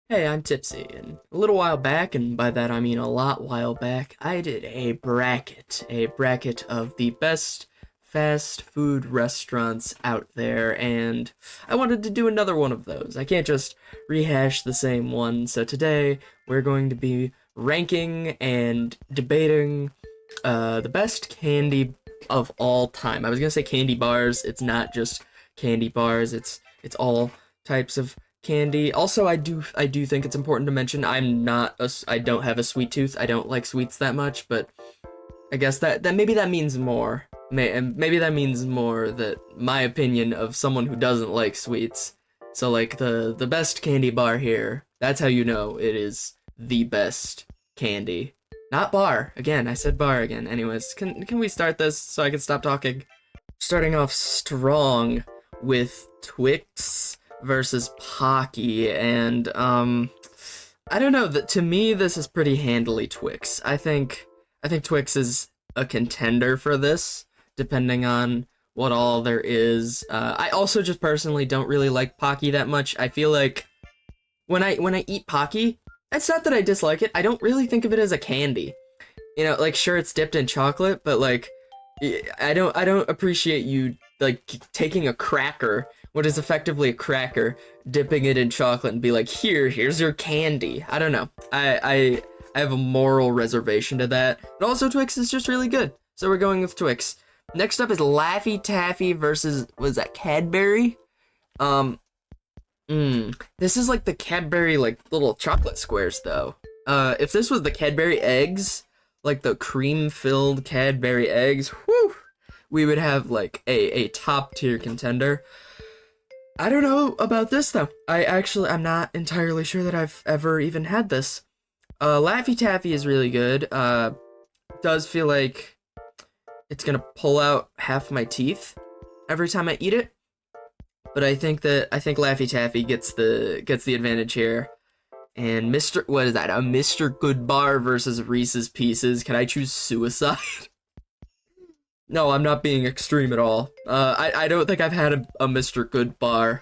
Hey, I'm Tipsy, and a little while back, and by that I mean a lot while back, I did a bracket of the best fast food restaurants out there, and I wanted to do another one of those. I can't just rehash the same one, so today we're going to be ranking and debating the best candy of all time. I was gonna say candy bars. It's not just candy bars. It's all types of candy. Also, I do think it's important to mention I don't have a sweet tooth. I don't like sweets that much, but I guess that maybe that means more. And maybe that means more that my opinion of someone who doesn't like sweets. So like the best candy bar here. That's how you know it is the best candy. Not bar. Again, I said bar again. Anyways, can we start this so I can stop talking? Starting off strong with Twix versus Pocky, and I don't know, that to me this is pretty handily Twix. I think Twix is a contender for this, depending on what all there is. I also just personally don't really like Pocky that much. I feel like when I eat Pocky, it's not that I dislike it. I don't really think of it as a candy. You know, like sure it's dipped in chocolate, but like I don't appreciate you like taking a cracker, what is effectively a cracker, dipping it in chocolate and be like, here's your candy. I don't know. I have a moral reservation to that. But also Twix is just really good. So we're going with Twix. Next up is Laffy Taffy versus, was that Cadbury? Um this is like the Cadbury like little chocolate squares though. If this was the Cadbury eggs, like the cream-filled Cadbury eggs, whew, we would have like a top tier contender. I don't know about this though. I'm not entirely sure that I've ever even had this. Laffy Taffy is really good. Does feel like it's gonna pull out half my teeth every time I eat it. But I think Laffy Taffy gets the advantage here. And what is that? A Mr. Goodbar versus Reese's Pieces. Can I choose suicide? No, I'm not being extreme at all. I don't think I've had a Mr. Goodbar.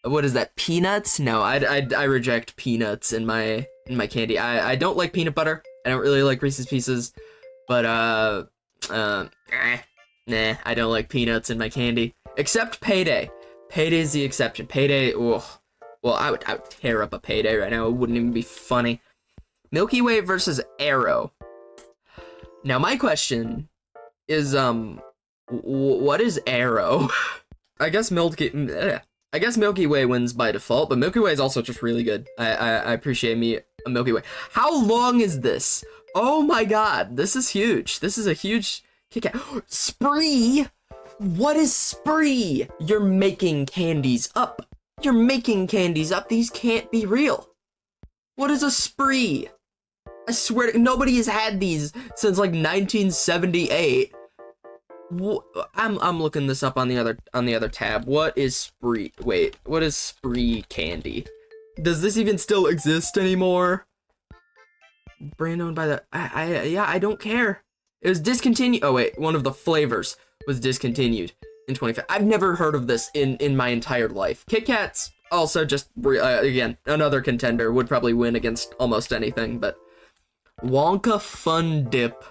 What is that? Peanuts? No, I reject peanuts in my candy. I don't like peanut butter. I don't really like Reese's Pieces, but nah, I don't like peanuts in my candy. Except Payday. Payday's the exception. Payday, ugh. Well, I would tear up a Payday right now. It wouldn't even be funny. Milky Way versus Arrow. Now, my question is, what is Arrow? I guess Milky Way wins by default, but Milky Way is also just really good. I appreciate me a Milky Way. How long is this? Oh my god, this is huge. This is a huge Kit Kat. Spree? What is Spree? You're making candies up. You're making candies up. These can't be real. What is a Spree? I swear to, nobody has had these since like 1978. I'm looking this up on the other tab. What is Spree? Wait, what is Spree candy? Does this even still exist anymore? Brand owned by the yeah, I don't care. It was discontinued. Oh wait, one of the flavors was discontinued in 2015. I've never heard of this in my entire life. Kit Kats also just again another contender, would probably win against almost anything, but Wonka Fun Dip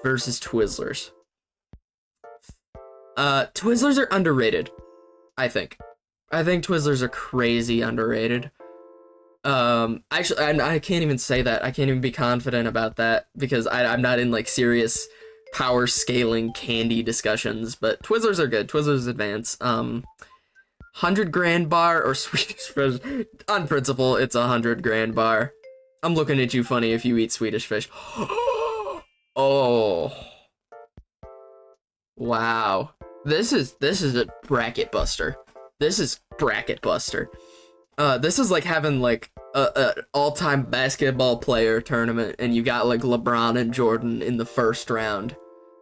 versus Twizzlers. Twizzlers are underrated, I think. I think Twizzlers are crazy underrated. Actually, I can't even say that. I can't even be confident about that because I'm not in like serious power scaling candy discussions, but Twizzlers are good. Twizzlers advance. 100 grand bar or Swedish fish. On principle, it's 100 grand bar. I'm looking at you funny if you eat Swedish fish. Oh. Wow. This is a bracket buster. This is bracket buster. This is like having like a all-time basketball player tournament and you got like LeBron and Jordan in the first round.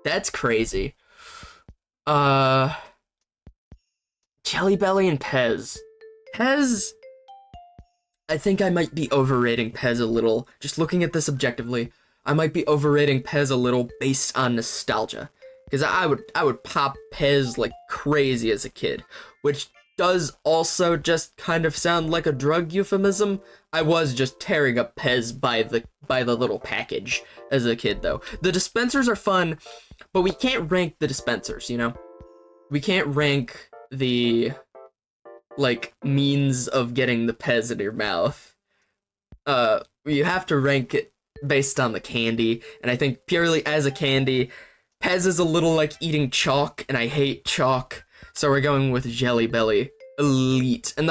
That's crazy. Jelly Belly and Pez. Pez, I think I might be overrating Pez a little. Just looking at this objectively, I might be overrating Pez a little based on nostalgia. Because I would pop Pez like crazy as a kid, which does also just kind of sound like a drug euphemism. I was just tearing up Pez by the little package as a kid, though. The dispensers are fun, but we can't rank the dispensers, you know? We can't rank the, like, means of getting the Pez in your mouth. You have to rank it based on the candy, and I think purely as a candy, Pez is a little like eating chalk, and I hate chalk, so we're going with Jelly Belly. Elite. And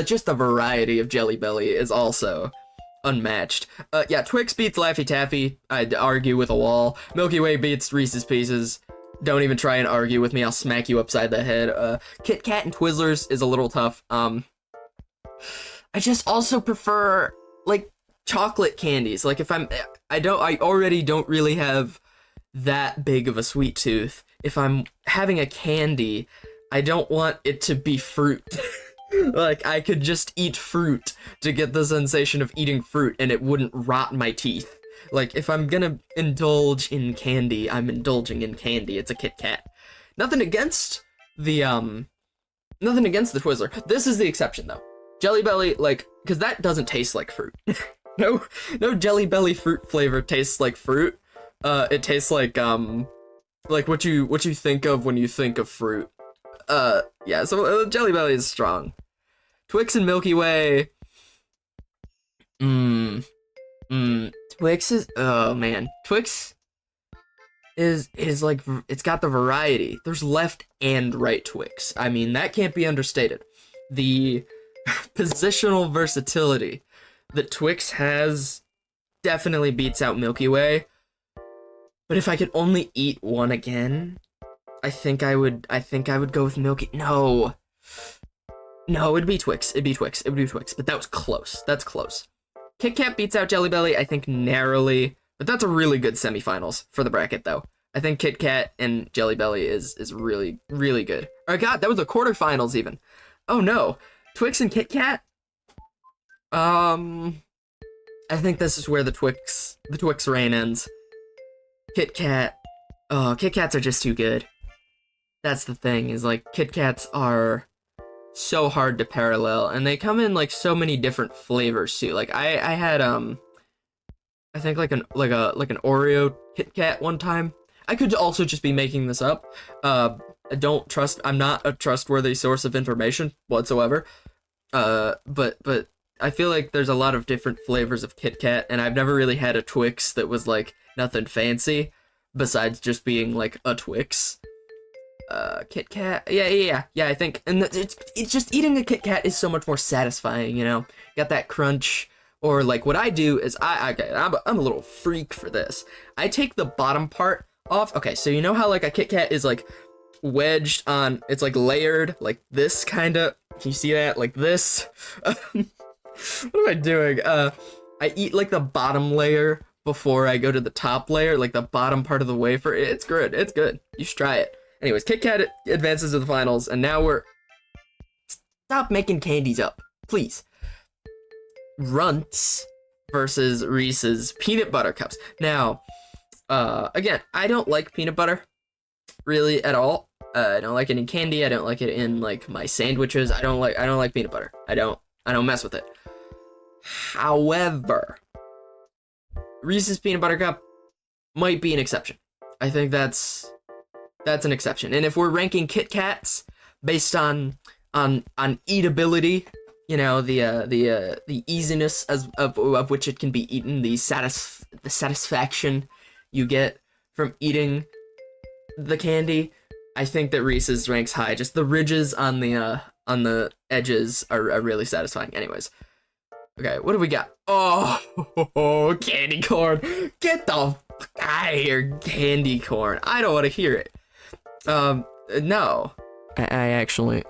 just the variety of Jelly Belly is also unmatched. Yeah, Twix beats Laffy Taffy. I'd argue with a wall. Milky Way beats Reese's Pieces. Don't even try and argue with me. I'll smack you upside the head. Kit Kat and Twizzlers is a little tough. I just also prefer, like, chocolate candies. Like, if I already don't really have that big of a sweet tooth. If I'm having a candy, I don't want it to be fruit. Like, I could just eat fruit to get the sensation of eating fruit, and it wouldn't rot my teeth. Like, if I'm gonna indulge in candy, I'm indulging in candy. It's a Kit Kat. Nothing against the Twizzler. This is the exception, though. Jelly Belly, like, because that doesn't taste like fruit. No Jelly Belly fruit flavor tastes like fruit. It tastes like what you think of when you think of fruit. Yeah, so Jelly Belly is strong. Twix and Milky Way. Twix is, oh man. Twix is like, it's got the variety. There's left and right Twix. I mean, that can't be understated. The positional versatility that Twix has definitely beats out Milky Way. But if I could only eat one again, I think I would go with Milky. No, it'd be Twix. It'd be Twix. But that was close. That's close. Kit Kat beats out Jelly Belly, I think, narrowly. But that's a really good semifinals for the bracket, though. I think Kit Kat and Jelly Belly is really, really good. Oh god, that was the quarterfinals even. Oh no. Twix and Kit Kat? I think this is where the Twix reign ends. Kit Kat. Oh, Kit Kats are just too good. That's the thing, is like, Kit Kats are so hard to parallel, and they come in like so many different flavors too. Like I had I think like an Oreo Kit Kat one time. I could also just be making this up. I'm not a trustworthy source of information whatsoever. But I feel like there's a lot of different flavors of Kit Kat, and I've never really had a Twix that was like nothing fancy besides just being like a Twix. Kit Kat, yeah, I think, and it's just, eating a Kit Kat is so much more satisfying, you know? Got that crunch, or like what I do is I'm a little freak for this. I take the bottom part off. Okay, so you know how like a Kit Kat is like wedged on, it's like layered, like this kind of, can you see that? Like this? What am I doing? I eat like the bottom layer before I go to the top layer, like the bottom part of the wafer. It's good, you should try it. Anyways, Kit Kat advances to the finals, and now stop making candies up, please. Runts versus Reese's Peanut Butter Cups. Now, again, I don't like peanut butter, really, at all. I don't like it in candy. I don't like it in like my sandwiches. I don't like peanut butter. I don't mess with it. However, Reese's Peanut Butter Cup might be an exception. I think that's an exception. And if we're ranking Kit Kats based on eatability, you know, the easiness of which it can be eaten, the satisfaction you get from eating the candy, I think that Reese's ranks high. Just the ridges on the edges are really satisfying. Anyways, okay, what do we got? Oh, candy corn! Get the fuck out of here, candy corn! I don't want to hear it. No. I actually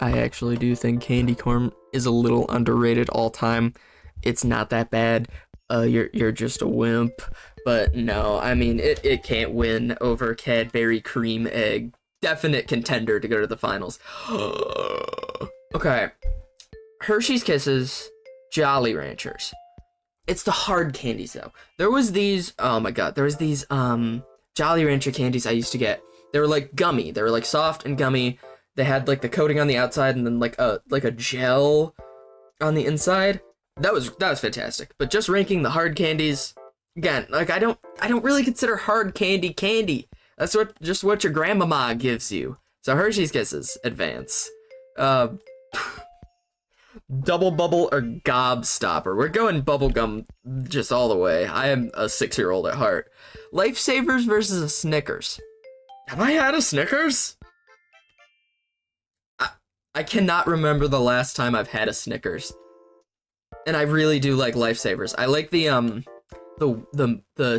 do think candy corn is a little underrated all time. It's not that bad. You're just a wimp. But no, I mean, it can't win over Cadbury Cream Egg. Definite contender to go to the finals. Okay. Hershey's Kisses, Jolly Ranchers. It's the hard candies though. There was these Jolly Rancher candies I used to get. They were like gummy. They were like soft and gummy. they had like the coating on the outside and then like a gel on the inside. That was fantastic. But just ranking the hard candies, again, like I don't really consider hard candy candy. That's just what your grandmama gives you. So Hershey's Kisses, advance. Double Bubble or Gobstopper. We're going bubblegum just all the way. I am a 6-year-old at heart. Lifesavers versus a Snickers. Have I had a Snickers? I cannot remember the last time I've had a Snickers. And I really do like Lifesavers. I like the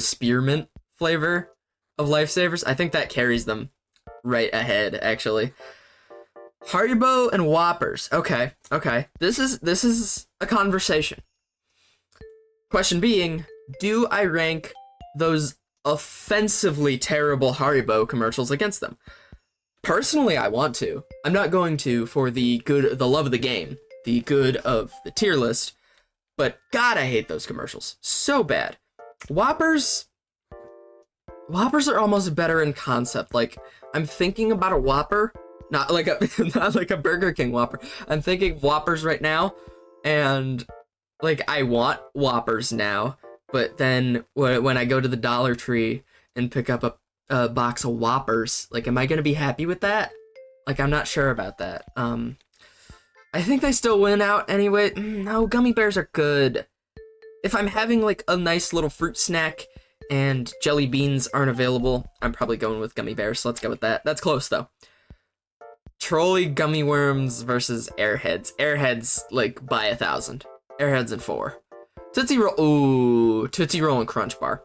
spearmint flavor of Lifesavers. I think that carries them right ahead, actually. Haribo and Whoppers. Okay. This is a conversation. Question being, do I rank those offensively terrible Haribo commercials against them? Personally, I want to. I'm not going to for the love of the game, the good of the tier list, but God, I hate those commercials. So bad. Whoppers are almost better in concept. Like, I'm thinking about a Whopper, not like a Burger King Whopper. I'm thinking Whoppers right now, and like I want Whoppers now, but then when I go to the Dollar Tree and pick up a box of Whoppers, like, am I gonna be happy with that? Like, I'm not sure about that. I think they still win out anyway. No, gummy bears are good. If I'm having like a nice little fruit snack and jelly beans aren't available, I'm probably going with gummy bears, so let's go with that. That's close though. Trolley gummy worms versus Airheads. Airheads, like, by 1,000. Airheads in 4. Tootsie Roll. Ooh, Tootsie Roll and Crunch Bar.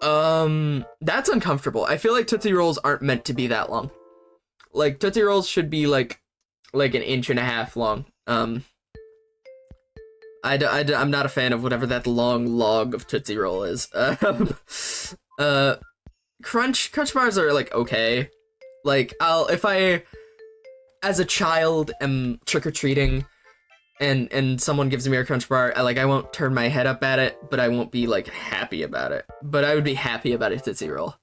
That's uncomfortable. I feel like Tootsie Rolls aren't meant to be that long. Like, Tootsie Rolls should be like an 1.5 inches long. I'm not a fan of whatever that long log of Tootsie Roll is. Crunch bars are like okay. Like, if I, as a child, am trick-or-treating and someone gives me a Crunch Bar, I won't turn my head up at it, but I won't be, like, happy about it. But I would be happy about a Tootsie Roll.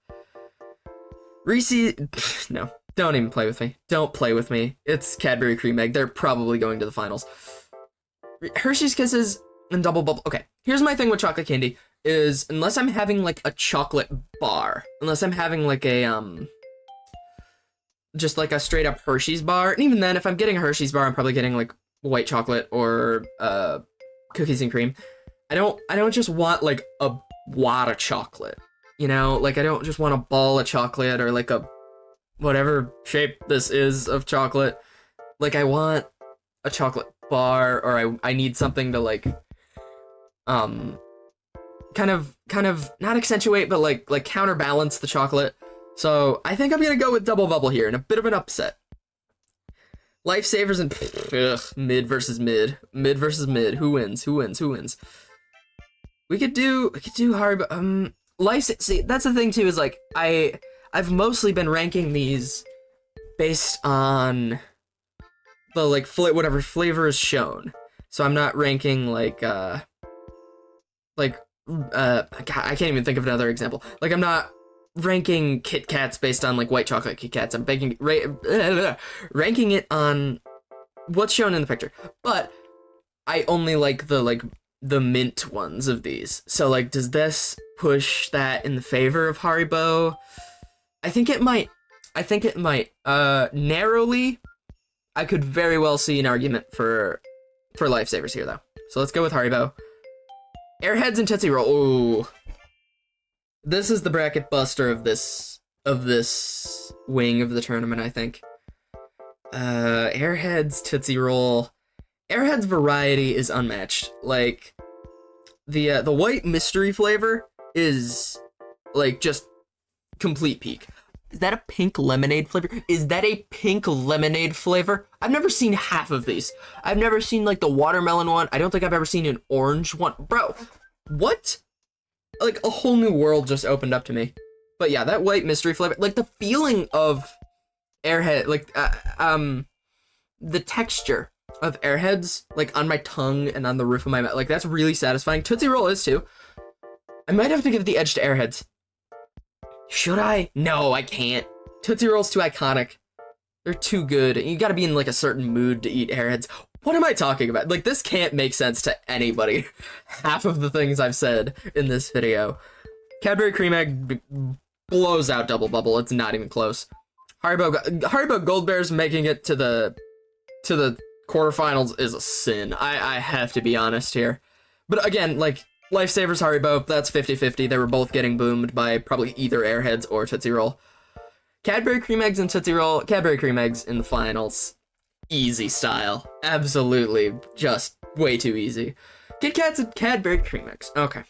Reese, no, don't even play with me. Don't play with me. It's Cadbury Cream Egg. They're probably going to the finals. Hershey's Kisses and Double Bubble. Okay, here's my thing with chocolate candy, is unless I'm having, like, a chocolate bar, unless I'm having, like, just like a straight up Hershey's bar, and even then, if I'm getting a Hershey's bar, I'm probably getting like white chocolate or cookies and cream. I don't just want like a wad of chocolate, you know? Like, I don't just want a ball of chocolate or like a whatever shape this is of chocolate. Like, I want a chocolate bar, or I need something to like kind of not accentuate, but like counterbalance the chocolate. So I think I'm gonna go with Double Bubble here in a bit of an upset. Lifesavers and mid versus mid. Mid versus mid. Who wins? We could do Haribo. See, that's the thing too, is like I've mostly been ranking these based on the like whatever flavor is shown. So I'm not ranking God, I can't even think of another example. Like, I'm not ranking Kit Kats based on like white chocolate Kit Kats. I'm ranking it on what's shown in the picture. But I only like the mint ones of these. So like, does this push that in the favor of Haribo? I think it might. Narrowly, I could very well see an argument for Lifesavers here though. So let's go with Haribo. Airheads and Tootsie Roll. Ooh. This is the bracket buster of this wing of the tournament, I think. Airheads, Tootsie Roll. Airheads variety is unmatched. Like, the white mystery flavor is like just complete peak. Is that a pink lemonade flavor? I've never seen half of these. I've never seen like the watermelon one. I don't think I've ever seen an orange one. Bro, what? Like, a whole new world just opened up to me. But yeah, that white mystery flavor, like the feeling of Airhead, like the texture of Airheads, like on my tongue and on the roof of my mouth, like that's really satisfying. Tootsie Roll is too. I might have to give the edge to Airheads. Should I? No, I can't. Tootsie Roll's too iconic. They're too good. You gotta be in like a certain mood to eat Airheads. What am I talking about? Like, this can't make sense to anybody. Half of the things I've said in this video. Cadbury Cream Egg blows out Double Bubble. It's not even close. Haribo Gold Bears making it to the quarterfinals is a sin. I have to be honest here. But again, like, Lifesavers Haribo, that's 50-50. They were both getting boomed by probably either Airheads or Tootsie Roll. Cadbury Cream Eggs and Tootsie Roll. Cadbury Cream Eggs in the finals. Easy style. Absolutely. Just way too easy. Kit Kats and Cadbury Cream Eggs. Okay.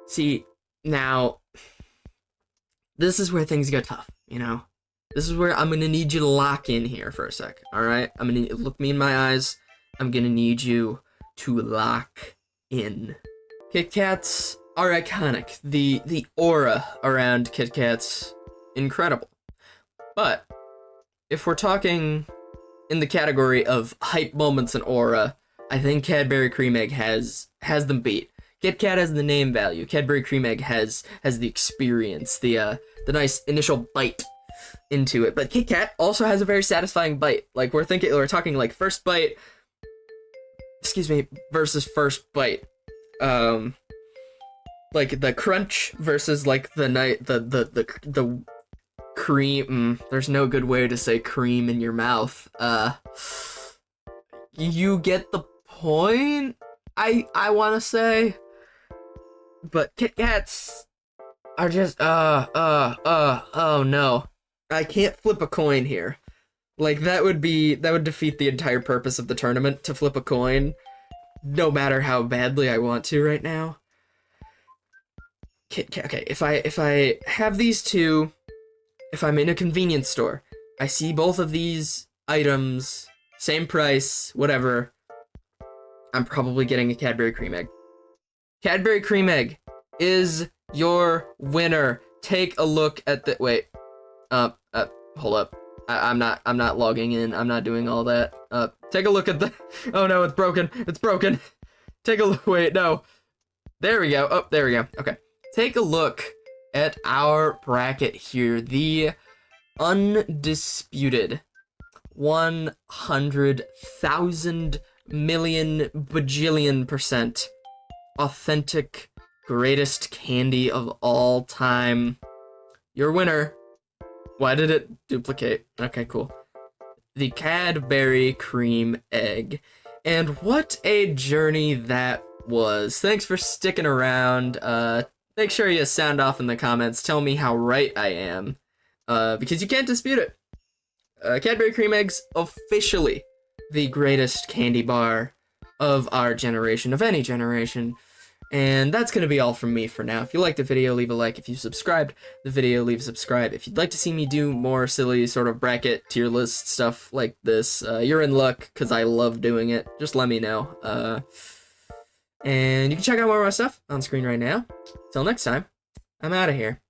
See, now, this is where things get tough, you know? This is where I'm gonna need you to lock in here for a sec, alright? I'm gonna look me in my eyes. I'm gonna need you to lock in. Kit Kats are iconic. The aura around Kit Kats, incredible. But if we're talking in the category of hype moments and aura, I think Cadbury Cream Egg has them beat. Kit Kat has the name value. Cadbury Cream Egg has the experience, the nice initial bite into it. But Kit Kat also has a very satisfying bite. Like, we're talking like first bite, versus first bite. Like the crunch versus like the cream. There's no good way to say cream in your mouth. You get the point, I want to say. But Kit Kats are just, oh no. I can't flip a coin here. Like, that would defeat the entire purpose of the tournament, to flip a coin, no matter how badly I want to right now. Kit Kat, okay, if I have these two, if I'm in a convenience store, I see both of these items, same price, whatever, I'm probably getting a Cadbury Cream Egg. Cadbury Cream Egg is your winner. Take a look at the, wait, hold up. I'm not logging in. I'm not doing all that. Take a look at the, oh no, it's broken. It's broken. Take a look, wait, no. There we go. Oh, there we go. Okay. Take a look at our bracket here. The undisputed 100,000 million bajillion % authentic greatest candy of all time. Your winner. Why did it duplicate? Okay, cool. The Cadbury Cream Egg. And what a journey that was. Thanks for sticking around. Make sure you sound off in the comments. Tell me how right I am. Because you can't dispute it. Cadbury Cream Eggs, officially the greatest candy bar of our generation, of any generation. And that's going to be all from me for now. If you liked the video, leave a like. If you subscribed the video, leave a subscribe. If you'd like to see me do more silly sort of bracket tier list stuff like this, you're in luck, because I love doing it. Just let me know. And you can check out more of my stuff on screen right now. Till next time, I'm out of here.